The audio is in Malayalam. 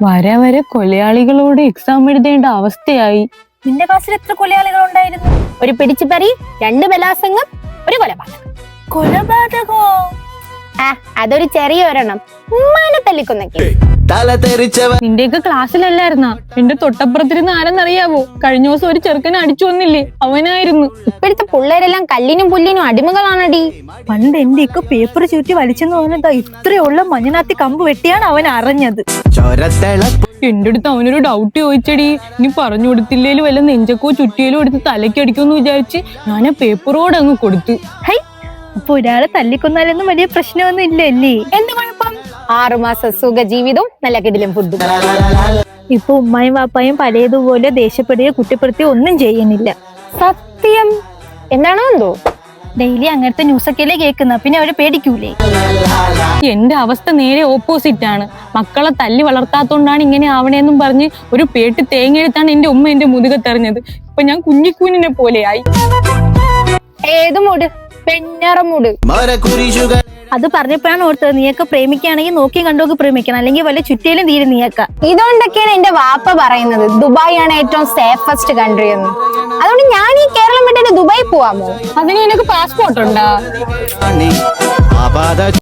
വരെ വരെ കൊലയാളികളോട് എക്സാം എഴുതേണ്ട അവസ്ഥയായി. നിന്റെ ക്ലാസ്സിൽ എത്ര കൊലയാളികൾ ഉണ്ടായിരുന്നു? ഒരു പിടിച്ചുപറി, 2 ബലാത്സംഗം, ഒരു കൊലപാതകം. കൊലപാതകോ? അതൊരു ചെറിയ ഒരെണ്ണം. ഉമ്മാനെ തല്ലിക്കൊന്നൊക്കെ. നിന്റെയൊക്കെ ക്ലാസ്സിലല്ലായിരുന്നാ? എന്റെ തൊട്ടപ്പുറത്തിരുന്ന് ആരെന്നറിയാവോ? കഴിഞ്ഞ ദിവസം ഒരു ചെറുക്കനെ അടിച്ചു വന്നില്ലേ, അവനായിരുന്നു. ഇപ്പോഴത്തെ പിള്ളേരെല്ലാം കല്ലിനും പുല്ലിനും അടിമകളാണടി. പണ്ട് എന്റെയൊക്കെ പേപ്പർ ചുറ്റി വലിച്ചെന്ന് പറഞ്ഞിട്ടാ ഇത്രയുള്ള മഞ്ഞനാത്തി കമ്പ് വെട്ടിയാണ് അവൻ അറിഞ്ഞത്. എന്റെ അടുത്ത് അവനൊരു ഡൗട്ട് ചോദിച്ചടി. ഇനി പറഞ്ഞു കൊടുത്തില്ലേലും വല്ല നെഞ്ചക്കോ ചുറ്റിയേലോ എടുത്ത് തലക്കടിക്കുമെന്ന് വിചാരിച്ച് ഞാൻ ആ പേപ്പറോട് അങ്ങ് കൊടുത്തു. ഹൈ, അപ്പൊ ഒരാളെ തല്ലിക്കൊന്നാലൊന്നും വലിയ പ്രശ്നമൊന്നും ഇല്ലല്ലേ? എന്ത് കുഴപ്പം? 6 മാസം സുഖ ജീവിതവും നല്ല കിടിലും ഫുഡും. ഇപ്പൊ ഉമ്മായും വാപ്പായും പഴയതുപോലെ ദേഷ്യപ്പെടുകയോ കുറ്റപ്പെടുത്തുകയോ ഒന്നും ചെയ്യുന്നില്ല. സത്യം. എന്താണോ എന്തോ ഡെയിലി അങ്ങനത്തെ ന്യൂസൊക്കെയല്ലേ കേൾക്കുന്ന, പിന്നെ അവരെ പേടിക്കൂലേ? എന്റെ അവസ്ഥ നേരെ ഓപ്പോസിറ്റ് ആണ്. മക്കളെ തല്ലി വളർത്താത്തോണ്ടാണ് ഇങ്ങനെ ആവണേന്നും പറഞ്ഞ് ഒരു പേട്ട് തേങ്ങയെടുത്താണ് എന്റെ ഉമ്മ എന്റെ മുതുകത്തെറിഞ്ഞത്. ഇപ്പൊ ഞാൻ കുഞ്ഞിക്കൂനിനെ പോലെയായി. ഏത് മൂട്? പെണ്ണറ മൂട്. അത് പറഞ്ഞപ്പോഴാണ് ഓർത്തത്, നീയൊക്കെ പ്രേമിക്കുകയാണെങ്കിൽ നോക്കി കണ്ടോക്ക് പ്രേമിക്കണം, അല്ലെങ്കിൽ വല്ല ചുറ്റിയിലും തീരെ നീയക്ക. ഇതുകൊണ്ടൊക്കെയാണ് എന്റെ വാപ്പ പറയുന്നത് ദുബായ് ആണ് ഏറ്റവും സേഫസ്റ്റ് കൺട്രി എന്ന്. അതുകൊണ്ട് ഞാൻ ഈ കേരളം വിട്ടിട്ട് ദുബായി പോവാമോ? അതിന് എനിക്ക് പാസ്പോർട്ട് ഉണ്ടാ?